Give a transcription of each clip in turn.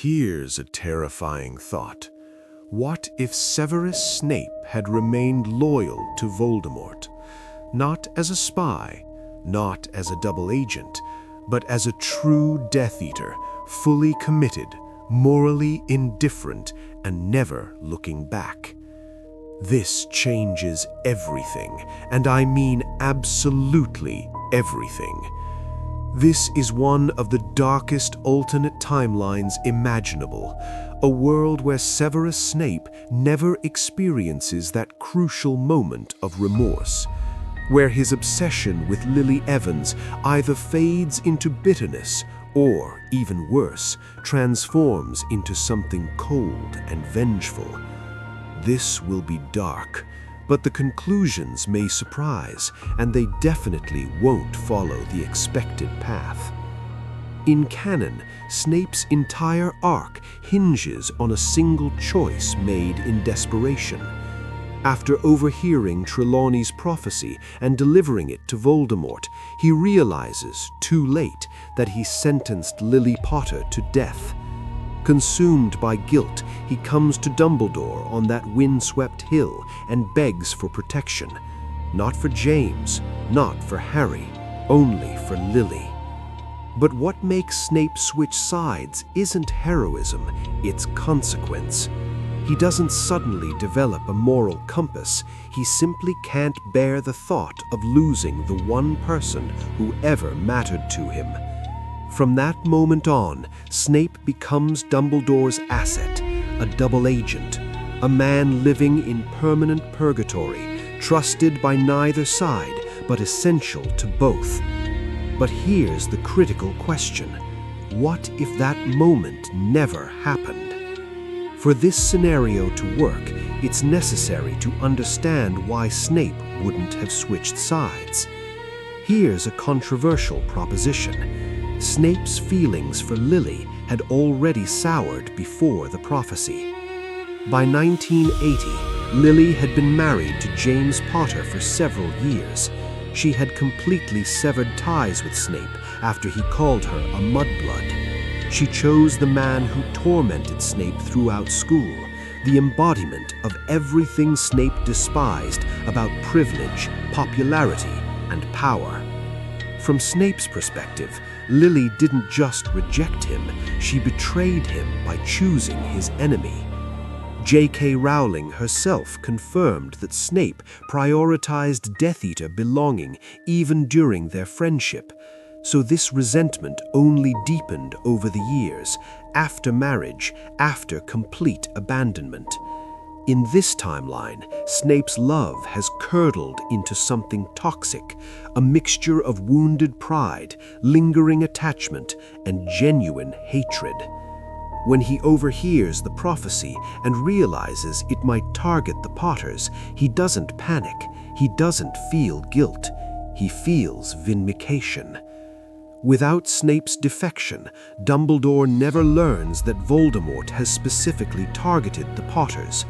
Here's a terrifying thought. What if Severus Snape had remained loyal to Voldemort? Not as a spy, not as a double agent, but as a true Death Eater, fully committed, morally indifferent, and never looking back. This changes everything, and I mean absolutely everything. This is one of the darkest alternate timelines imaginable, a world where Severus Snape never experiences that crucial moment of remorse, where his obsession with Lily Evans either fades into bitterness or, even worse, transforms into something cold and vengeful. This will be dark, but the conclusions may surprise, and they definitely won't follow the expected path. In canon, Snape's entire arc hinges on a single choice made in desperation. After overhearing Trelawney's prophecy and delivering it to Voldemort, he realizes, too late, that he sentenced Lily Potter to death. Consumed by guilt, he comes to Dumbledore on that windswept hill and begs for protection. Not for James, not for Harry, only for Lily. But what makes Snape switch sides isn't heroism, it's consequence. He doesn't suddenly develop a moral compass, he simply can't bear the thought of losing the one person who ever mattered to him. From that moment on, Snape becomes Dumbledore's asset, a double agent, a man living in permanent purgatory, trusted by neither side, but essential to both. But here's the critical question. What if that moment never happened? For this scenario to work, it's necessary to understand why Snape wouldn't have switched sides. Here's a controversial proposition. Snape's feelings for Lily had already soured before the prophecy. By 1980, Lily had been married to James Potter for several years. She had completely severed ties with Snape after he called her a mudblood. She chose the man who tormented Snape throughout school, the embodiment of everything Snape despised about privilege, popularity, and power. From Snape's perspective, Lily didn't just reject him, she betrayed him by choosing his enemy. J.K. Rowling herself confirmed that Snape prioritized Death Eater belonging even during their friendship, so this resentment only deepened over the years, after marriage, after complete abandonment. In this timeline, Snape's love has curdled into something toxic, a mixture of wounded pride, lingering attachment, and genuine hatred. When he overhears the prophecy and realizes it might target the Potters, he doesn't panic, he doesn't feel guilt, he feels vindication. Without Snape's defection, Dumbledore never learns that Voldemort has specifically targeted the Potters.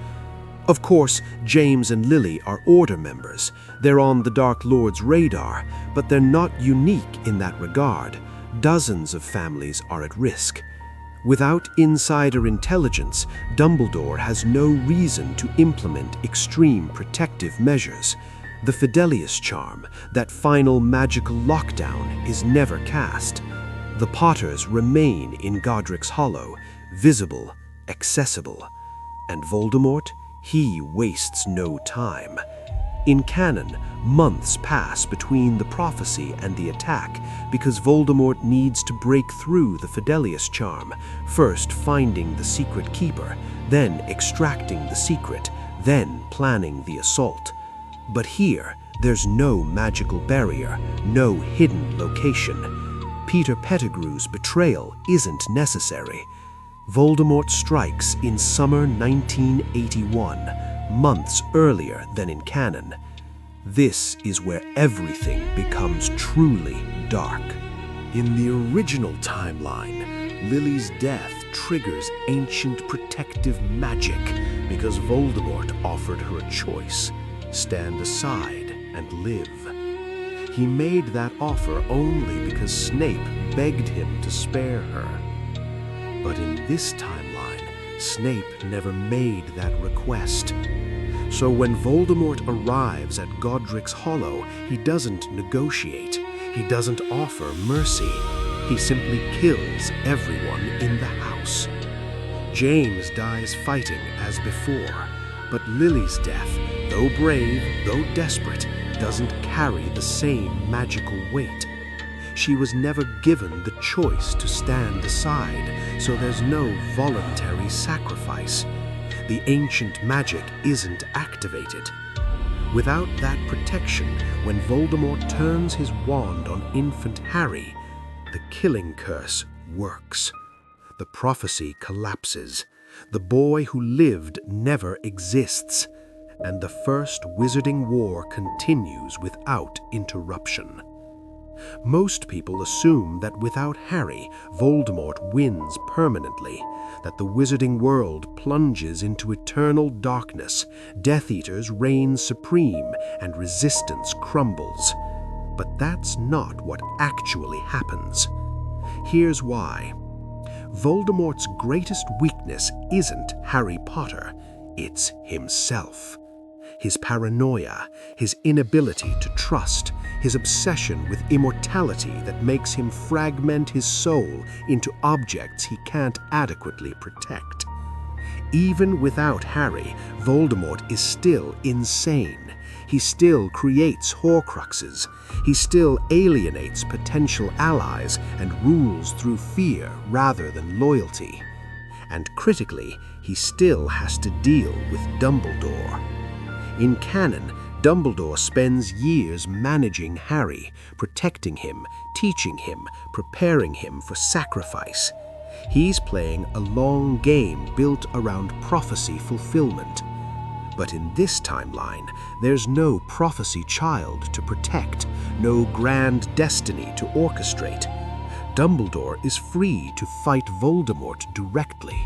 Of course, James and Lily are Order members. They're on the Dark Lord's radar, but they're not unique in that regard. Dozens of families are at risk. Without insider intelligence, Dumbledore has no reason to implement extreme protective measures. The Fidelius charm, that final magical lockdown, is never cast. The Potters remain in Godric's Hollow, visible, accessible. And Voldemort? He wastes no time. In canon, months pass between the prophecy and the attack because Voldemort needs to break through the Fidelius charm, first finding the secret keeper, then extracting the secret, then planning the assault. But here, there's no magical barrier, no hidden location. Peter Pettigrew's betrayal isn't necessary. Voldemort strikes in summer 1981, months earlier than in canon. This is where everything becomes truly dark. In the original timeline, Lily's death triggers ancient protective magic because Voldemort offered her a choice: stand aside and live. He made that offer only because Snape begged him to spare her. But in this timeline, Snape never made that request. So when Voldemort arrives at Godric's Hollow, he doesn't negotiate. He doesn't offer mercy. He simply kills everyone in the house. James dies fighting as before, but Lily's death, though brave, though desperate, doesn't carry the same magical weight. She was never given the choice to stand aside, so there's no voluntary sacrifice. The ancient magic isn't activated. Without that protection, when Voldemort turns his wand on infant Harry, the killing curse works. The prophecy collapses. The boy who lived never exists, and the First Wizarding War continues without interruption. Most people assume that without Harry, Voldemort wins permanently, that the wizarding world plunges into eternal darkness, Death Eaters reign supreme, and resistance crumbles. But that's not what actually happens. Here's why. Voldemort's greatest weakness isn't Harry Potter, it's himself. His paranoia, his inability to trust, his obsession with immortality that makes him fragment his soul into objects he can't adequately protect. Even without Harry, Voldemort is still insane. He still creates Horcruxes. He still alienates potential allies and rules through fear rather than loyalty. And critically, he still has to deal with Dumbledore. In canon, Dumbledore spends years managing Harry, protecting him, teaching him, preparing him for sacrifice. He's playing a long game built around prophecy fulfillment. But in this timeline, there's no prophecy child to protect, no grand destiny to orchestrate. Dumbledore is free to fight Voldemort directly.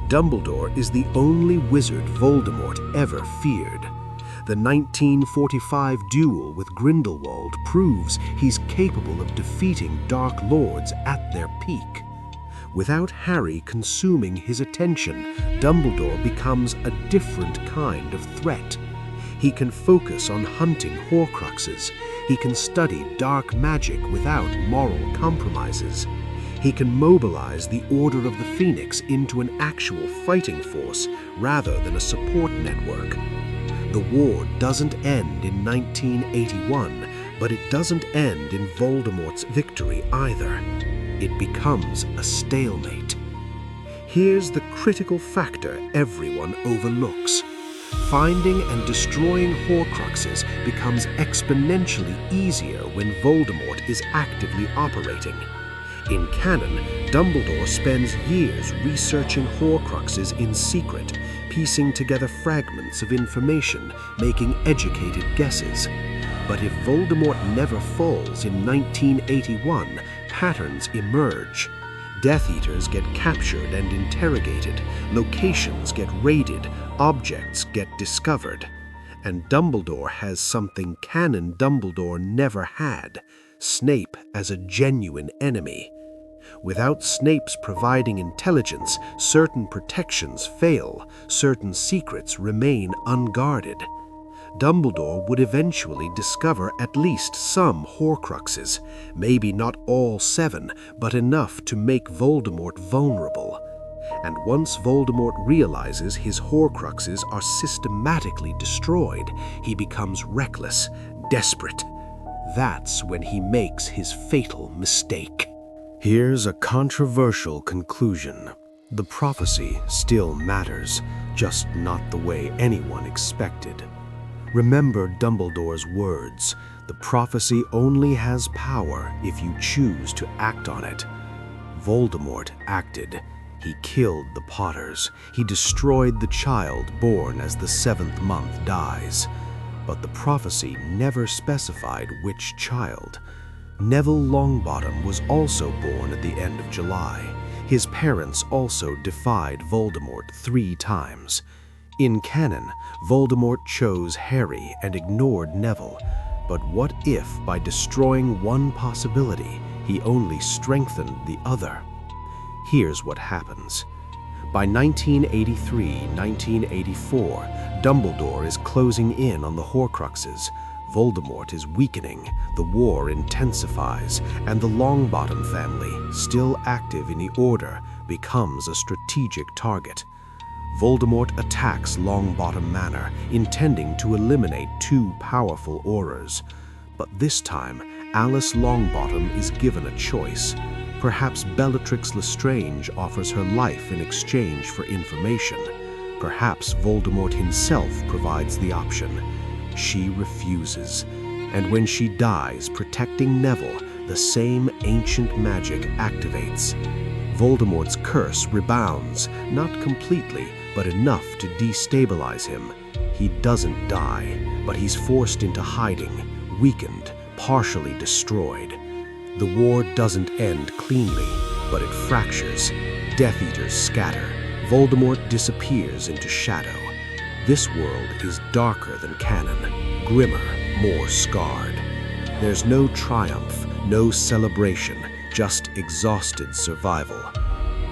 Dumbledore is the only wizard Voldemort ever feared. The 1945 duel with Grindelwald proves he's capable of defeating Dark Lords at their peak. Without Harry consuming his attention, Dumbledore becomes a different kind of threat. He can focus on hunting Horcruxes. He can study dark magic without moral compromises. He can mobilize the Order of the Phoenix into an actual fighting force rather than a support network. The war doesn't end in 1981, but it doesn't end in Voldemort's victory either. It becomes a stalemate. Here's the critical factor everyone overlooks. Finding and destroying Horcruxes becomes exponentially easier when Voldemort is actively operating. In canon, Dumbledore spends years researching Horcruxes in secret, piecing together fragments of information, making educated guesses. But if Voldemort never falls in 1981, patterns emerge. Death Eaters get captured and interrogated, locations get raided, objects get discovered. And Dumbledore has something canon Dumbledore never had: Snape as a genuine enemy. Without Snape's providing intelligence, certain protections fail, certain secrets remain unguarded. Dumbledore would eventually discover at least some Horcruxes, maybe not all 7, but enough to make Voldemort vulnerable. And once Voldemort realizes his Horcruxes are systematically destroyed, he becomes reckless, desperate. That's when he makes his fatal mistake. Here's a controversial conclusion. The prophecy still matters, just not the way anyone expected. Remember Dumbledore's words: the prophecy only has power if you choose to act on it. Voldemort acted. He killed the Potters. He destroyed the child born as the 7th month dies. But the prophecy never specified which child. Neville Longbottom was also born at the end of July. His parents also defied Voldemort 3 times. In canon, Voldemort chose Harry and ignored Neville. But what if, by destroying one possibility, he only strengthened the other? Here's what happens. By 1983-1984, Dumbledore is closing in on the Horcruxes. Voldemort is weakening, the war intensifies, and the Longbottom family, still active in the Order, becomes a strategic target. Voldemort attacks Longbottom Manor, intending to eliminate two powerful Aurors. But this time, Alice Longbottom is given a choice. Perhaps Bellatrix Lestrange offers her life in exchange for information. Perhaps Voldemort himself provides the option. She refuses, and when she dies protecting Neville, the same ancient magic activates. Voldemort's curse rebounds, not completely, but enough to destabilize him. He doesn't die, but he's forced into hiding, weakened, partially destroyed. The war doesn't end cleanly, but it fractures. Death Eaters scatter. Voldemort disappears into shadow. This world is darker than canon, grimmer, more scarred. There's no triumph, no celebration, just exhausted survival.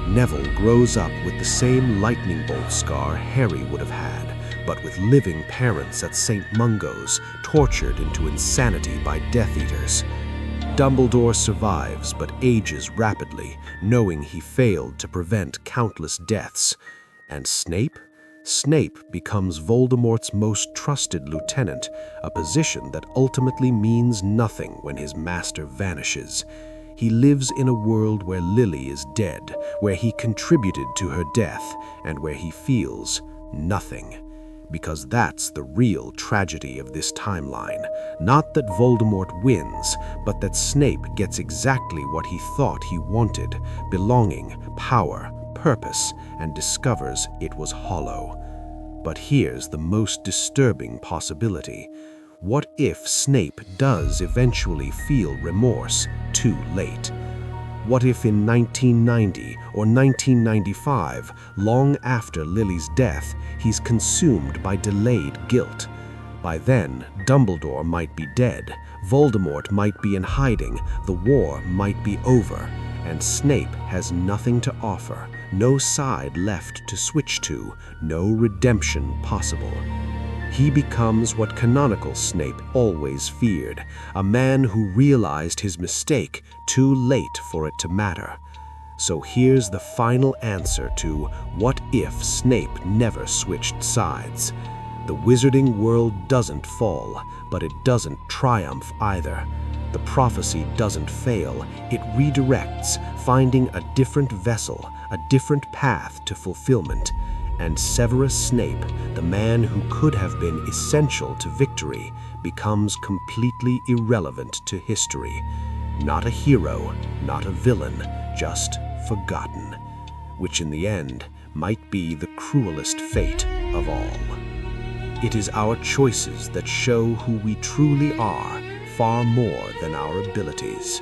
Neville grows up with the same lightning bolt scar Harry would have had, but with living parents at St. Mungo's, tortured into insanity by Death Eaters. Dumbledore survives but ages rapidly, knowing he failed to prevent countless deaths. And Snape? Snape becomes Voldemort's most trusted lieutenant, a position that ultimately means nothing when his master vanishes. He lives in a world where Lily is dead, where he contributed to her death, and where he feels nothing. Because that's the real tragedy of this timeline. Not that Voldemort wins, but that Snape gets exactly what he thought he wanted: belonging, power, purpose, and discovers it was hollow. But here's the most disturbing possibility. What if Snape does eventually feel remorse too late? What if in 1990 or 1995, long after Lily's death, he's consumed by delayed guilt? By then, Dumbledore might be dead, Voldemort might be in hiding, the war might be over, and Snape has nothing to offer, no side left to switch to, no redemption possible. He becomes what canonical Snape always feared, a man who realized his mistake too late for it to matter. So here's the final answer to what if Snape never switched sides. The wizarding world doesn't fall, but it doesn't triumph either. The prophecy doesn't fail, it redirects, finding a different vessel, a different path to fulfillment. And Severus Snape, the man who could have been essential to victory, becomes completely irrelevant to history. Not a hero, not a villain, just forgotten. Which in the end might be the cruelest fate of all. It is our choices that show who we truly are, far more than our abilities.